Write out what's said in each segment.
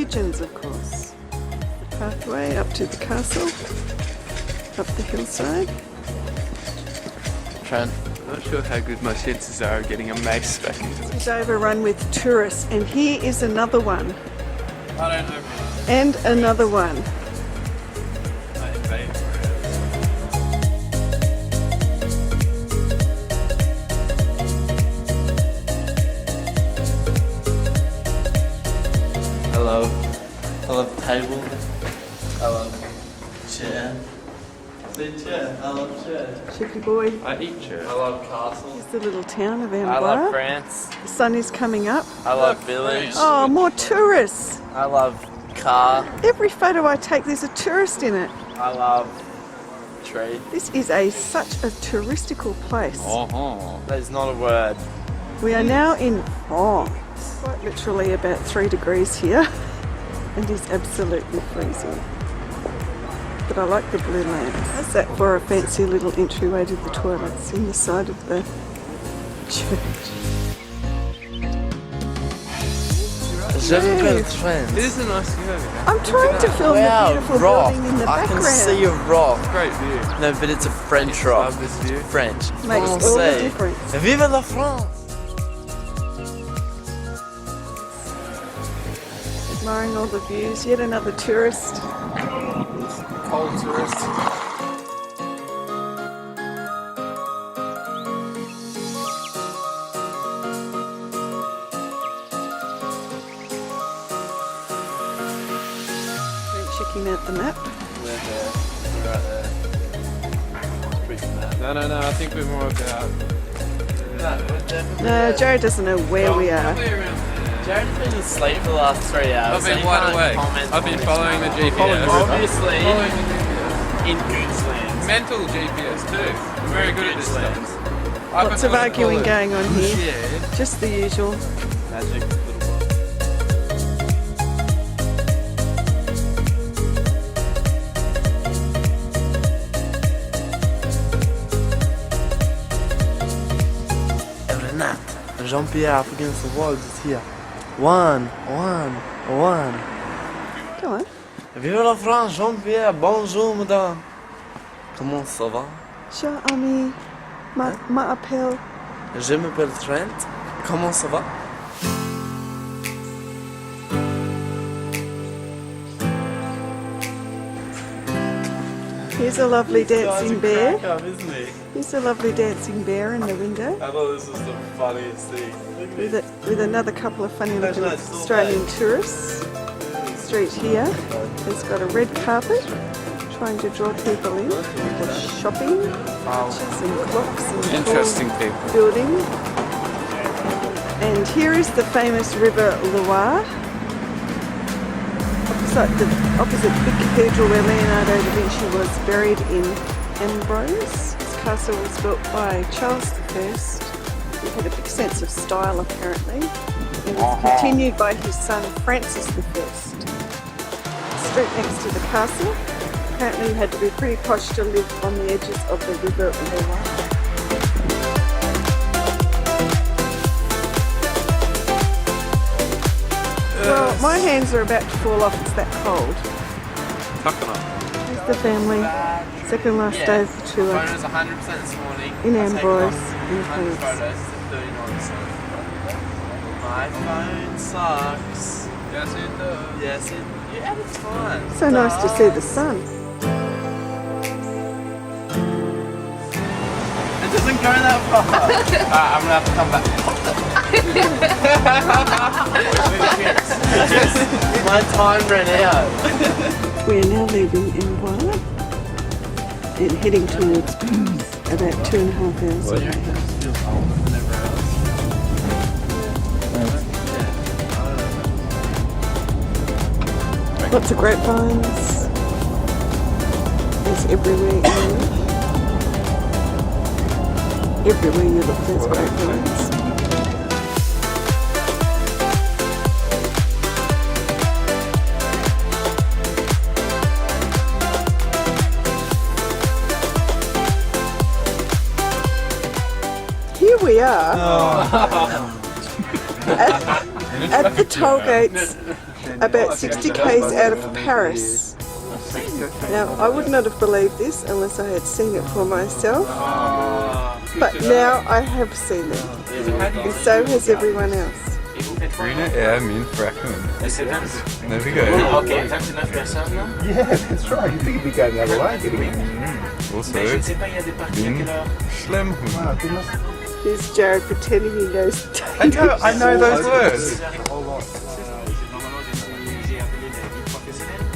pigeons, of course. The pathway up to the castle, up the hillside. Trent, I'm not sure how good my chances are of getting a mace back into this. It's overrun with tourists, and here is another one. I don't know. And another one. I love table. I love chair. See chair. I love chair. Cheeky boy. I eat chair. I love castles. Here's the little town of Amboise. I love France. The sun is coming up. I love village. Oh, more tourists. I love car. Every photo I take, there's a tourist in it. I love tree. This is such a touristical place. There's not a word. We are now in France. Quite literally about 3 degrees here. And it's absolutely freezing. But I like the blue lamps. How's that for a fancy little entryway to the toilets in the side of the church? Je m'appelle Trent. It is a nice view over here. I'm trying to film the beautiful building in the background. I can see a rock. Great view. No, but it's a French rock. Love this view. French. Makes all the difference. Vive la France! Admiring all the views. Yet another tourist. Cold tourist. Checking out the map. We're there. We're right there. Big map. No, I think we're more about... No, we're definitely No, Jared doesn't know where we are. Probably around there. Jared's been asleep for the last 3 hours. I've been wide awake. I've been following the GPS. Obviously, Following the GPS. in Goodslands. Mental GPS too. I'm very good at this stuff. Lots of arguing going on here. Yeah. Just the usual. Magic little box. Jean-Pierre up against the wall is here. One. Go on. Vive la France, Jean-Pierre. Bonjour, madame. Comment ça va? Cher ami, m'appelle. Je m'appelle Trent. Comment ça va? Here's a lovely dancing bear. Up, isn't he? Here's a lovely dancing bear in the window. I thought this was the funniest thing. With another couple of funny looking Australian tourists. Street here has got a red carpet trying to draw people in for shopping, watches and clocks and Interesting people. building. And here is the famous River Loire. Opposite the big cathedral where Leonardo da Vinci was buried in Amboise. This castle was built by Charles I. He had a big sense of style apparently, and was continued by his son Francis I. Street next to the castle. Apparently you had to be pretty posh to live on the edges of the River Loire. Well, my hands are about to fall off, it's that cold. Here's the family, second last day of the tour Photos 100% this morning. in Amboise, in Photos France. 39%. My phone sucks. Yes, it does. Yes, yeah, it's fine. So nice to see the sun. It doesn't go that far. I'm gonna have to come back. My time ran out. We are now leaving Amboise and heading towards Paris, about 2.5 hours away. Lots of grapevines. There's everywhere you look. Everywhere you look, there's grapevines. Here we are at the toll gates about 60 k's out of Paris. Now, I would not have believed this unless I had seen it for myself, but now I have seen it, and so has everyone else. Green air means raccoon. There we go. Ok, 29 personnes. Yeah, that's right. You think you'd be going the other way, didn't you? Also, Mais je ne sais pas, il y a des parties à quelle heure? Schlimmhund. Wow, goodness. Here's Jared pretending he knows I know those words.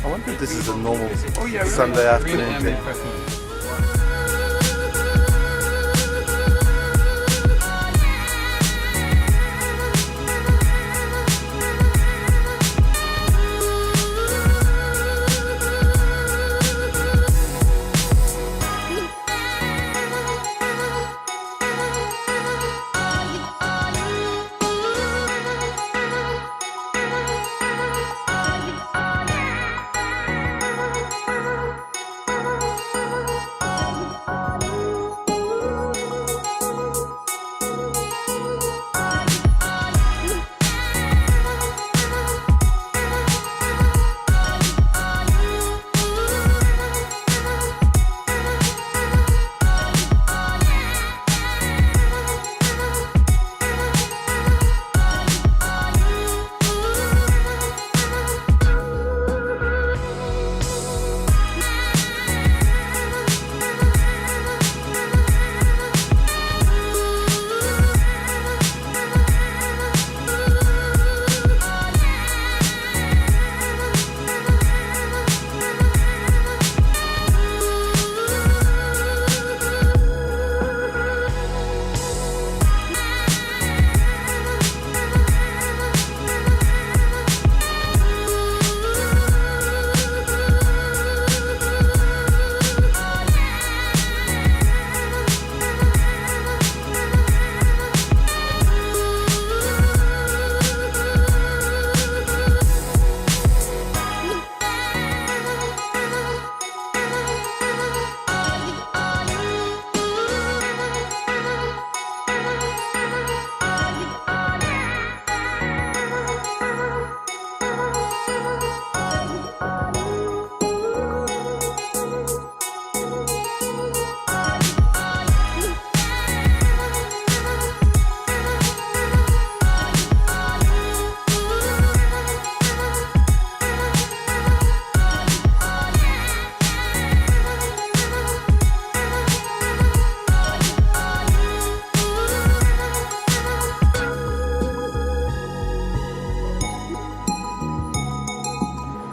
I wonder if this is a normal Sunday afternoon thing.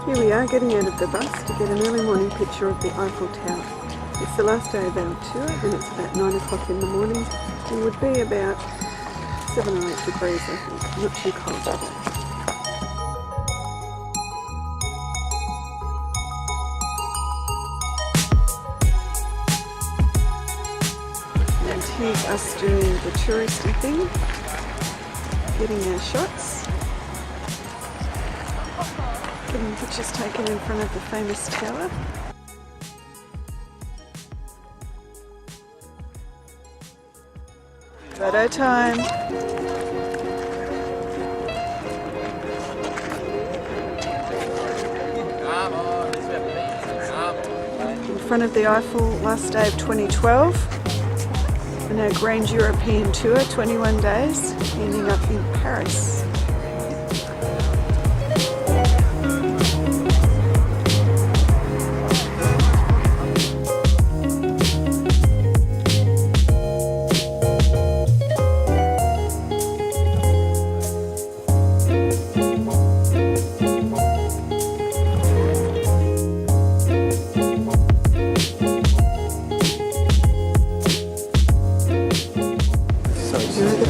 Here we are getting out of the bus to get an early morning picture of the Eiffel Tower. It's the last day of our tour and it's about 9 o'clock in the morning. It would be about 7 or 8 degrees, I think. Not too cold today. And here's us doing the touristy thing, getting our shots. Getting pictures taken in front of the famous tower. Photo time! In front of the Eiffel, last day of 2012. And our Grand European tour, 21 days, ending up in Paris.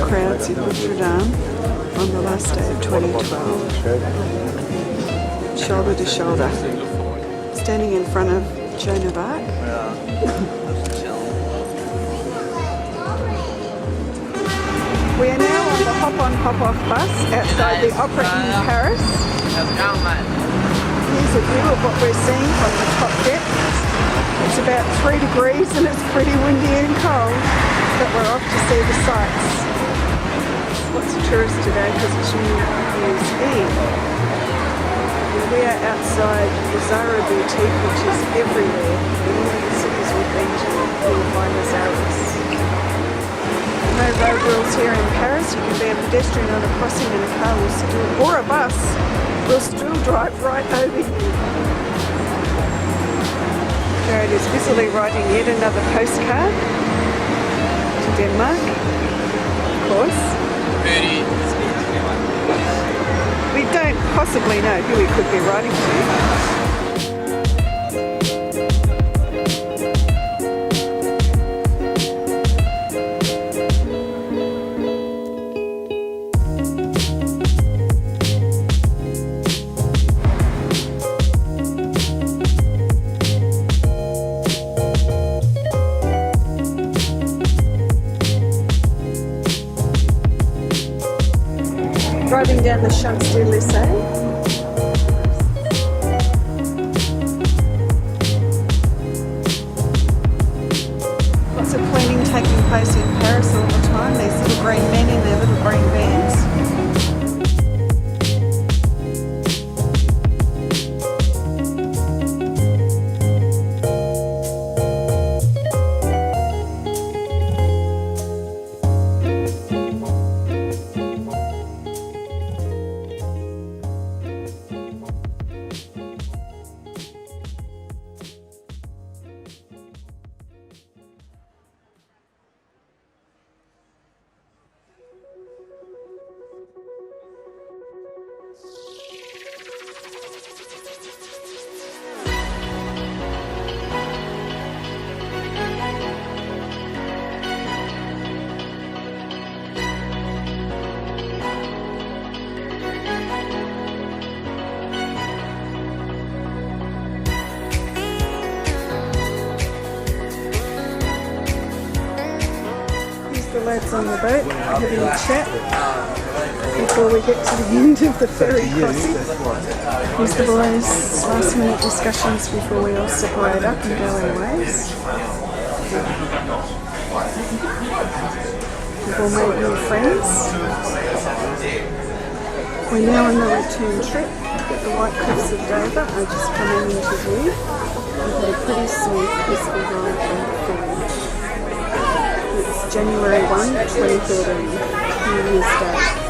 Crowds in Notre Dame on the last day of 2012. Shoulder to shoulder. Standing in front of Joan of Arc. We are now on the hop-on, hop-off bus outside the Opera in Paris. Here's a view of what we're seeing from the top deck. It's about 3 degrees and it's pretty windy and cold, but we're off to see the sights. Lots of tourists today because it's New Year's Eve. We are outside the Zara boutique, which is everywhere. In all the cities we've been to, you'll find the Zaras. No road rules here in Paris. You can be a pedestrian on a crossing and a car will still, or a bus, will still drive right over you. Jared is busily writing yet another postcard to Denmark, of course. We don't possibly know who he could be writing to. Driving down the Champs-Élysées. Lots of cleaning taking place in Paris all the time. These little green men in their little green vans. The lads on the boat having a chat before we get to the end of the ferry crossing. Here's the boys' last minute discussions before we all separate up and go our ways. We've all made new friends. We're now on the return trip at the White Cliffs of Dover. I'm just coming into view. We've had a pretty smooth, peaceful ride on the ferry. It's January 1, 2013, New Year's Day.